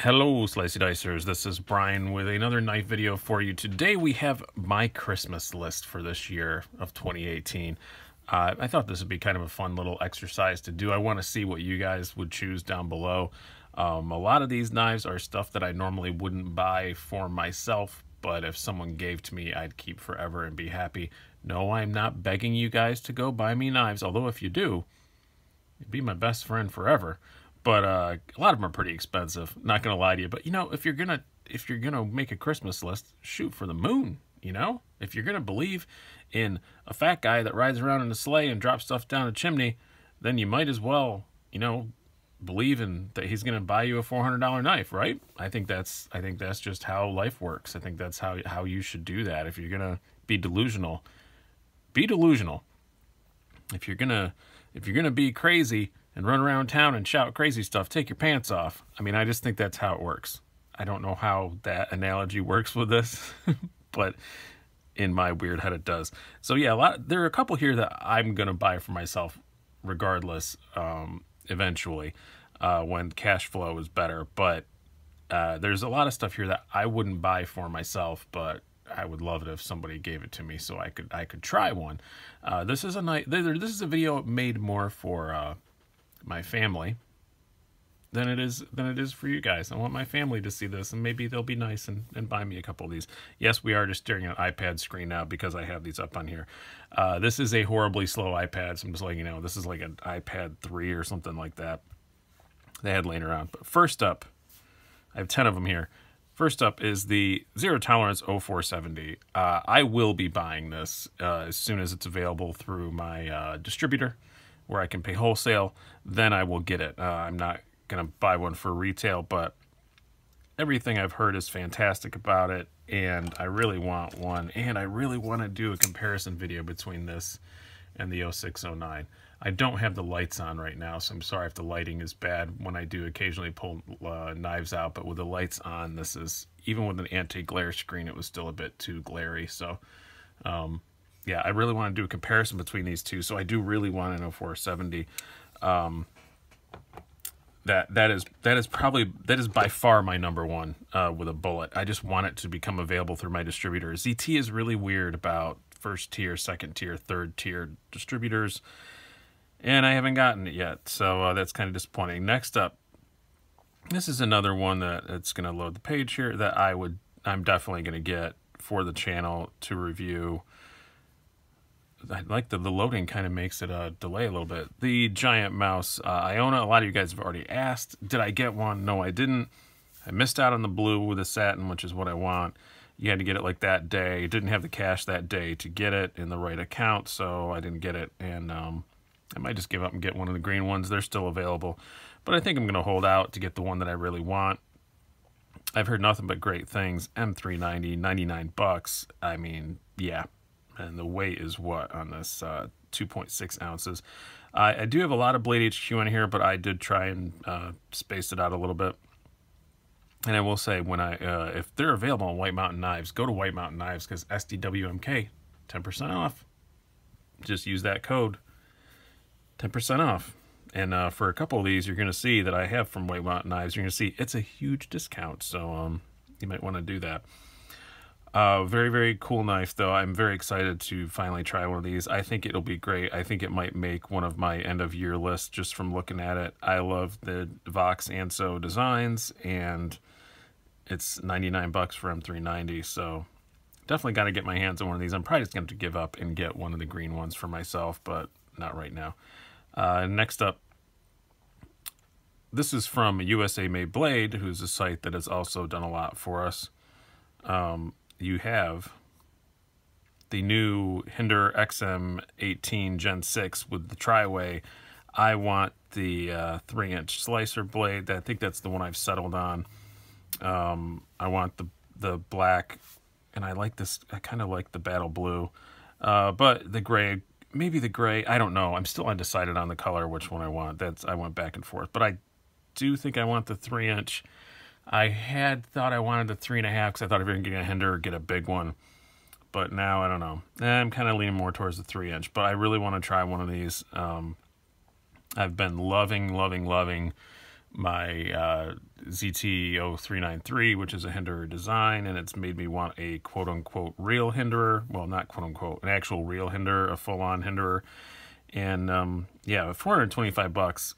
Hello, Slicey Dicers. This is Brian with another knife video for you. Today we have my Christmas list for this year of 2018. I thought this would be kind of a fun little exercise to do. I want to see what you guys would choose down below. A lot of these knives are stuff that I normally wouldn't buy for myself, but if someone gave to me, I'd keep forever and be happy. No, I'm not begging you guys to go buy me knives, although if you do, you'd be my best friend forever. But a lot of them are pretty expensive, not gonna lie to you. But you know, if you're gonna make a Christmas list, shoot for the moon. You know, if you're gonna believe in a fat guy that rides around in a sleigh and drops stuff down a chimney, then you might as well, you know, believe in that he's gonna buy you a $400 knife, right? I think that's just how life works. I think that's how you should do that. If you're gonna be delusional, be delusional. If you're gonna be crazy and run around town and shout crazy stuff, take your pants off. I mean, I just think that's how it works. I don't know how that analogy works with this, but in my weird head it does. So yeah, there are a couple here that I'm gonna buy for myself regardless, eventually, when cash flow is better. But there's a lot of stuff here that I wouldn't buy for myself, but I would love it if somebody gave it to me so I could try one. This is a video made more for my family than it is for you guys. I want my family to see this, and maybe they'll be nice and buy me a couple of these. Yes, we are just staring at an iPad screen now because I have these up on here. This is a horribly slow iPad, so I'm just letting you know. This is like an iPad 3 or something like that they had laying around. But first up, I have 10 of them here. First up is the Zero Tolerance 0470. I will be buying this as soon as it's available through my distributor, where I can pay wholesale. Then I will get it. I'm not going to buy one for retail, but everything I've heard is fantastic about it, and I really want one, and I really want to do a comparison video between this and the 0609. I don't have the lights on right now, so I'm sorry if the lighting is bad when I do occasionally pull knives out, but with the lights on, this is, even with an anti-glare screen, it was still a bit too glary. So yeah, I really want to do a comparison between these two, so I do really want an 0470. That is by far my number one with a bullet. I just want it to become available through my distributor. ZT is really weird about first tier, second tier, third tier distributors, and I haven't gotten it yet, so that's kind of disappointing. Next up, this is another one that it's going to load the page here that I'm definitely going to get for the channel to review. I like the loading kind of makes it delay a little bit. The Giant Mouse Iona. A lot of you guys have already asked, did I get one? No, I didn't. I missed out on the blue with the satin, which is what I want. You had to get it like that day. Didn't have the cash that day to get it in the right account, so I didn't get it. And I might just give up and get one of the green ones. They're still available. But I think I'm going to hold out to get the one that I really want. I've heard nothing but great things. M390, 99 bucks. I mean, yeah. And the weight is what on this 2.6 ounces. I do have a lot of Blade HQ in here, but I did try and space it out a little bit. And I will say, when if they're available on White Mountain Knives, go to White Mountain Knives, because SDWMK, 10% off. Just use that code, 10% off. And for a couple of these, you're going to see that I have from White Mountain Knives. You're going to see it's a huge discount, so you might want to do that. Very, very cool knife, though. I'm very excited to finally try one of these. I think it'll be great. I think it might make one of my end-of-year lists just from looking at it. I love the Vox Anso designs, and it's 99 bucks for M390, so definitely got to get my hands on one of these. I'm probably just going to give up and get one of the green ones for myself, but not right now. Next up, this is from USA Made Blade, who's a site that has also done a lot for us. You have the new Hinder XM18 Gen 6 with the tri-way. I want the 3-inch slicer blade. I think that's the one I've settled on. I want the black, and I like this. I kind of like the battle blue, but the gray, maybe the gray. I don't know. I'm still undecided on the color, which one I want. I went back and forth, but I do think I want the 3-inch. I had thought I wanted the 3.5 because I thought if you're going to get a Hinder, get a big one. But now, I don't know. I'm kind of leaning more towards the 3-inch. But I really want to try one of these. I've been loving my ZT0393, which is a Hinderer design, and it's made me want a quote-unquote real Hinderer. Well, not quote-unquote, an actual real Hinderer, a full-on Hinderer. And yeah, 425 bucks.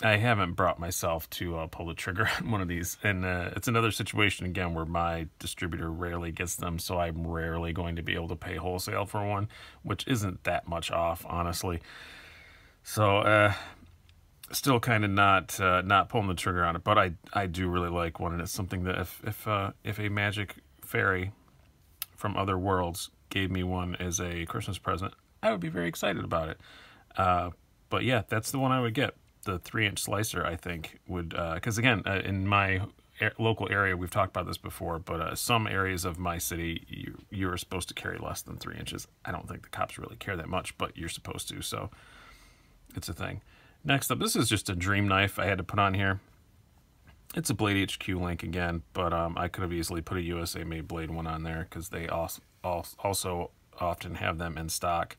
I haven't brought myself to pull the trigger on one of these, and it's another situation again where my distributor rarely gets them, so I'm rarely going to be able to pay wholesale for one, which isn't that much off, honestly. So still kind of not pulling the trigger on it, but I do really like one, and it's something that if a magic fairy from other worlds gave me one as a Christmas present, I would be very excited about it. But yeah, that's the one I would get. The 3-inch slicer, I think, would, because again, in my local area, we've talked about this before, but some areas of my city, you're supposed to carry less than 3 inches. I don't think the cops really care that much, but you're supposed to, so it's a thing. Next up, this is just a dream knife I had to put on here. It's a Blade HQ link again, but I could have easily put a USA-made Blade one on there because they also often have them in stock.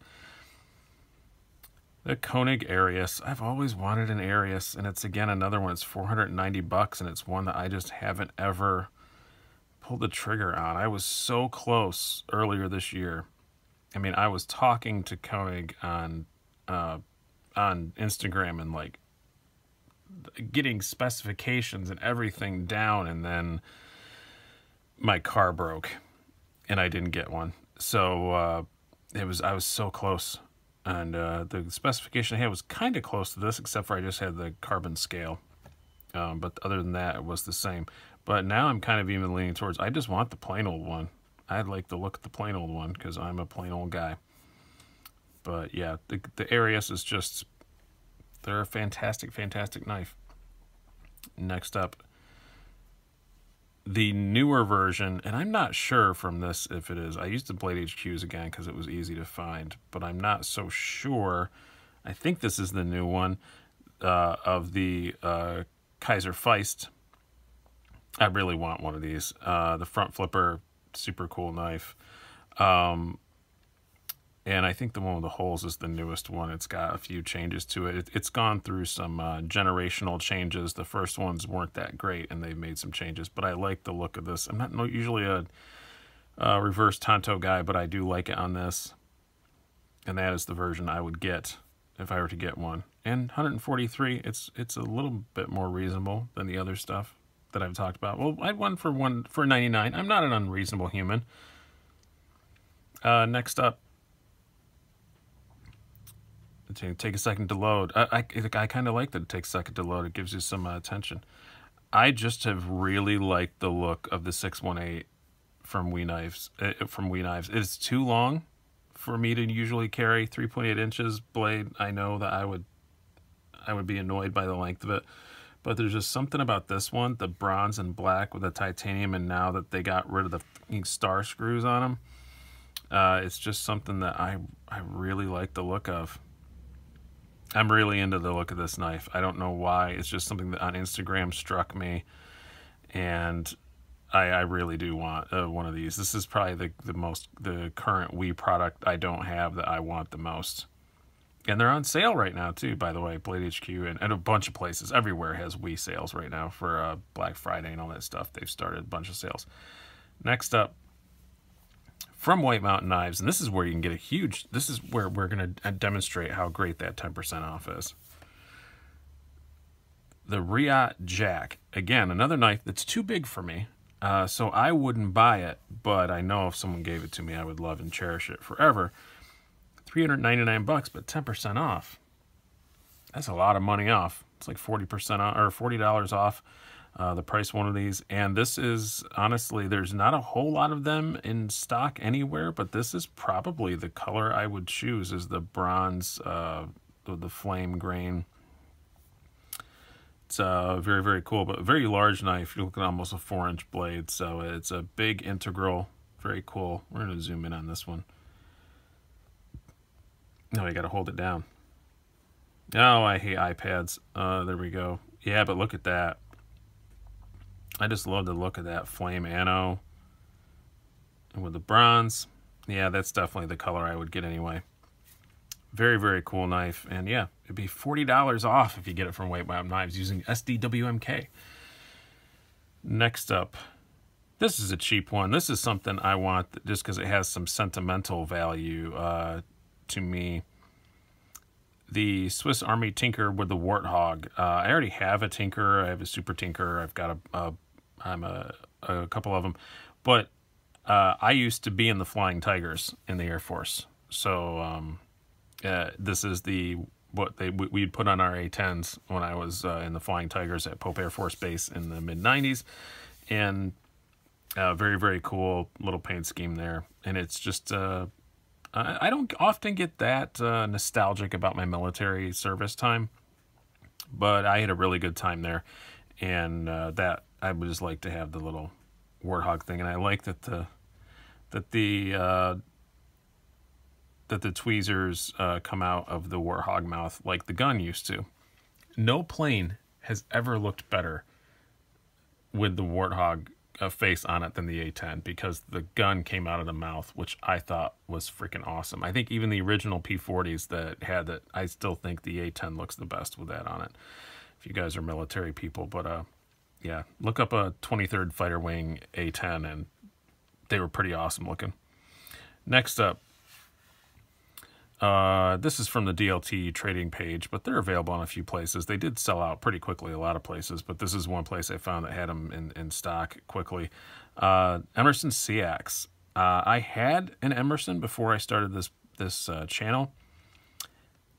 The Koenig Arius. I've always wanted an Arius, and it's again another one. It's 490 bucks, and it's one that I just haven't ever pulled the trigger on. I was so close earlier this year. I mean, I was talking to Koenig on Instagram and like getting specifications and everything down, and then my car broke and I didn't get one. So I was so close, and the specification I had was kind of close to this, except for I just had the carbon scale, but other than that it was the same. But now I'm kind of even leaning towards I just want the plain old one. I like the look of the plain old one because I'm a plain old guy. But yeah, the Arius is just, they're a fantastic, fantastic knife. Next up, the newer version, and I'm not sure from this if it is. I used the Blade HQs again because it was easy to find, but I'm not so sure. I think this is the new one of the Kaiser Feist. I really want one of these. The front flipper, super cool knife. And I think the one with the holes is the newest one. It's got a few changes to it. It's gone through some generational changes. The first ones weren't that great, and they've made some changes. But I like the look of this. I'm not usually a reverse Tonto guy, but I do like it on this. And that is the version I would get if I were to get one. And 143, it's a little bit more reasonable than the other stuff that I've talked about. Well, I'd one for 99. I'm not an unreasonable human. Next up. Take a second to load. I kind of like that it takes a second to load. It gives you some attention. I just have really liked the look of the 618 from Wee Knives. It's too long for me to usually carry 3.8 inches blade. I know that I would be annoyed by the length of it, but there's just something about this one, the bronze and black with the titanium, and now that they got rid of the star screws on them, it's just something that I really like the look of. I'm really into the look of this knife. I don't know why. It's just something that on Instagram struck me, and I really do want one of these. This is probably the current Wii product I don't have that I want the most. And they're on sale right now too, by the way. Blade HQ and a bunch of places everywhere has Wii sales right now for Black Friday and all that stuff. They've started a bunch of sales. Next up, from White Mountain Knives, and this is where you can get this is where we're going to demonstrate how great that 10% off is. The Riot Jack. Again, another knife that's too big for me, so I wouldn't buy it, but I know if someone gave it to me, I would love and cherish it forever. 399 bucks, but 10% off. That's a lot of money off. It's like 40% off, or $40 off. The price of one of these, and this is honestly, there's not a whole lot of them in stock anywhere, but this is probably the color I would choose, is the bronze, the flame grain. It's very, very cool, but a very large knife. You're looking at almost a 4-inch blade, so it's a big integral, very cool. We're going to zoom in on this one. No, you got to hold it down. Oh, I hate iPads. There we go. Yeah, but look at that. I just love the look of that flame anno. And with the bronze, yeah, that's definitely the color I would get anyway. Very, very cool knife. And yeah, it'd be $40 off if you get it from Weight Wild Knives using SDWMK. Next up, this is a cheap one. This is something I want just because it has some sentimental value to me. The Swiss Army Tinker with the Warthog. I already have a Tinker. I have a Super Tinker. I've got a couple of them. But I used to be in the Flying Tigers in the Air Force. So this is what we'd put on our A-10s when I was in the Flying Tigers at Pope Air Force Base in the mid-90s. And very, very cool little paint scheme there. And it's just... I don't often get that nostalgic about my military service time, but I had a really good time there, and that I would just like to have the little Warthog thing, and I like that the tweezers come out of the Warthog mouth like the gun used to. No plane has ever looked better with the Warthog face on it than the A-10, because the gun came out of the mouth, which I thought was freaking awesome. I think even the original P-40s that had that, I still think the A-10 looks the best with that on it, if you guys are military people. But yeah, look up a 23rd Fighter Wing A-10, and they were pretty awesome looking. Next up, this is from the DLT trading page, but they're available in a few places. They did sell out pretty quickly a lot of places, but this is one place I found that had them in stock quickly. Emerson CX. I had an Emerson before I started this channel.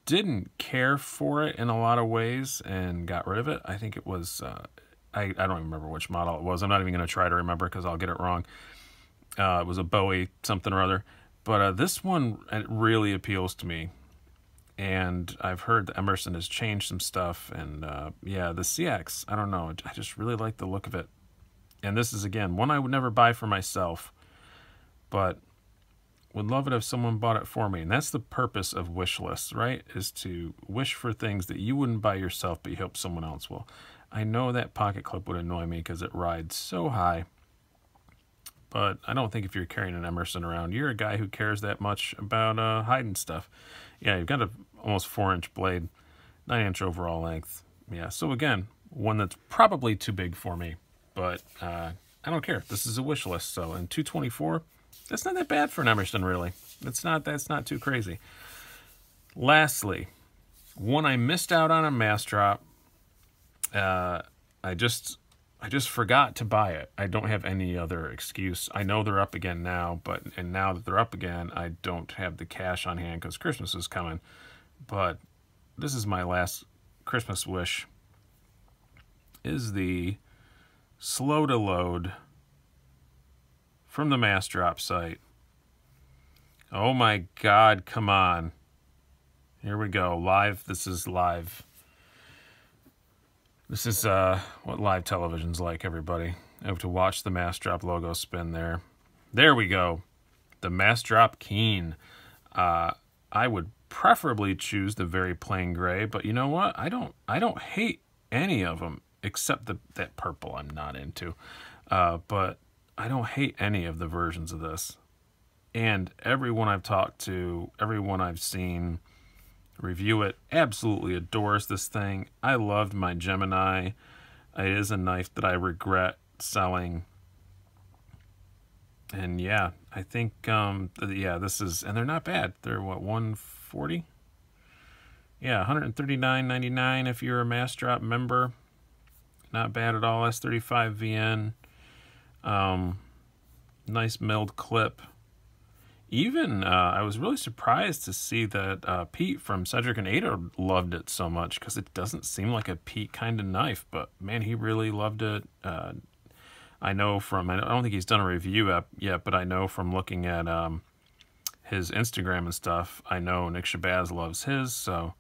Didn't care for it in a lot of ways and got rid of it. I think it was, I don't even remember which model it was. I'm not even going to try to remember because I'll get it wrong. It was a Bowie something or other. But this one, it really appeals to me, and I've heard that Emerson has changed some stuff, and yeah, the CX, I don't know, I just really like the look of it. And this is, again, one I would never buy for myself, but would love it if someone bought it for me. And that's the purpose of wish lists, right, is to wish for things that you wouldn't buy yourself, but you hope someone else will. I know that pocket clip would annoy me because it rides so high. But I don't think if you're carrying an Emerson around, you're a guy who cares that much about hiding stuff. Yeah, you've got a almost 4-inch blade, 9-inch overall length. Yeah, so again, one that's probably too big for me, but I don't care. This is a wish list, so in $224, that's not that bad for an Emerson, really. That's not too crazy. Lastly, one I missed out on a mass drop. I just forgot to buy it. I don't have any other excuse. I know they're up again now, and now that they're up again, I don't have the cash on hand because Christmas is coming. But this is my last Christmas wish, is the slow to load from the mass drop site. Oh my God, come on. Here we go, live. This is live. This is what live television's like, everybody. I have to watch the Mass Drop logo spin there. There we go. The Mass Drop Keen. I would preferably choose the very plain gray, but you know what? I don't hate any of them except that purple I'm not into. But I don't hate any of the versions of this. And everyone I've talked to, everyone I've seen review it, absolutely adores this thing. I loved my Gemini. It is a knife that I regret selling. And yeah, I think yeah, this is, and they're not bad. They're what, $140? Yeah, $139.99 if you're a Mass Drop member. Not bad at all. S35 VN. Nice milled clip. Even, I was really surprised to see that Pete from Cedric and Ada loved it so much, because it doesn't seem like a Pete kind of knife, but man, he really loved it. I know from, I don't think he's done a review yet, but I know from looking at his Instagram and stuff, I know Nick Shabazz loves his, so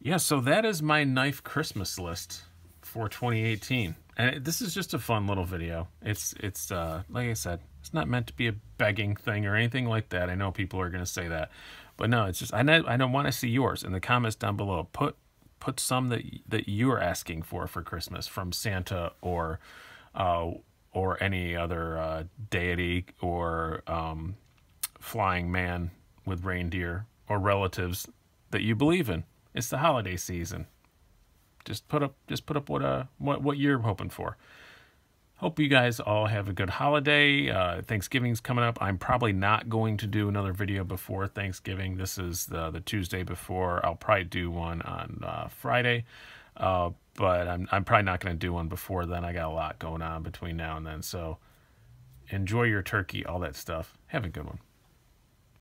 yeah, so that is my knife Christmas list for 2018. And this is just a fun little video. It's like I said, it's not meant to be a begging thing or anything like that. I know people are going to say that, but no, it's just, I don't want to see yours in the comments down below. Put some that you're asking for Christmas from Santa or any other deity or flying man with reindeer or relatives that you believe in. It's the holiday season. Just put up what you're hoping for. Hope you guys all have a good holiday. Thanksgiving's coming up. I'm probably not going to do another video before Thanksgiving. This is the Tuesday before. I'll probably do one on Friday, but I'm probably not going to do one before then. I got a lot going on between now and then. So enjoy your turkey, all that stuff. Have a good one.